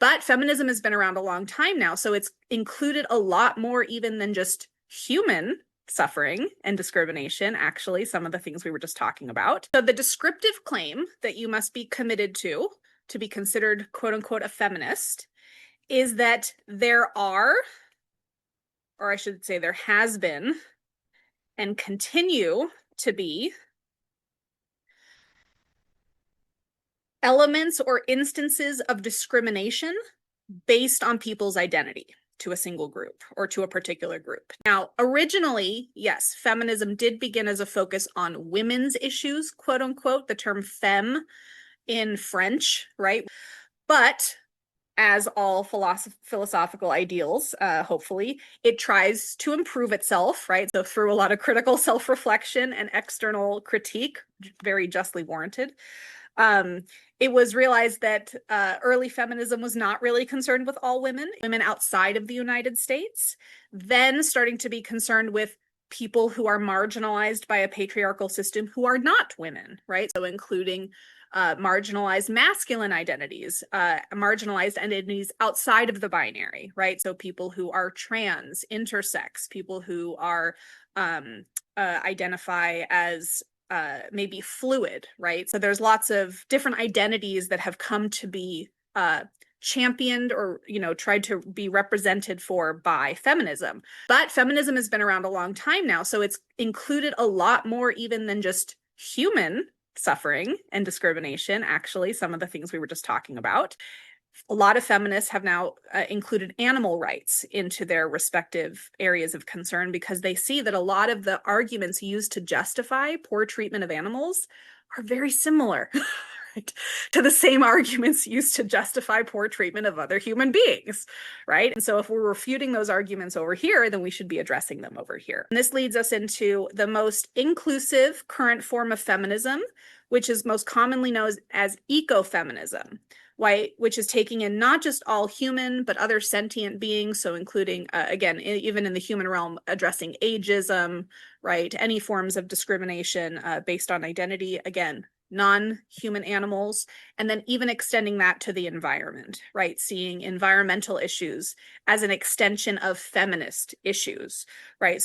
But feminism has been around a long time now, so it's included a lot more even than just human suffering and discrimination, actually, some of the things we were just talking about. So the descriptive claim that you must be committed to be considered quote unquote a feminist is that there are, or I should say there has been, and continue to be elements or instances of discrimination based on people's identity to a single group or to a particular group. Now, originally, yes, feminism did begin as a focus on women's issues, quote unquote, the term femme in French, right? But as all philosophical ideals, hopefully, it tries to improve itself, right? So through a lot of critical self-reflection and external critique, very justly warranted. It was realized that early feminism was not really concerned with all women outside of the United States, then starting to be concerned with people who are marginalized by a patriarchal system who are not women, right? So including marginalized masculine identities, marginalized identities outside of the binary, right? So people who are trans, intersex, people who are identify as maybe fluid, right? So there's lots of different identities that have come to be championed or, tried to be represented for by feminism. But feminism has been around a long time now, so it's included a lot more even than just human suffering and discrimination, actually, some of the things we were just talking about. A lot of feminists have now included animal rights into their respective areas of concern because they see that a lot of the arguments used to justify poor treatment of animals are very similar right, to the same arguments used to justify poor treatment of other human beings, right? And so if we're refuting those arguments over here, then we should be addressing them over here. And this leads us into the most inclusive current form of feminism, which is most commonly known as ecofeminism, which is taking in not just all human, but other sentient beings. So including, again, even in the human realm, addressing ageism, right? Any forms of discrimination based on identity, again, non-human animals, and then even extending that to the environment, right? Seeing environmental issues as an extension of feminist issues, right?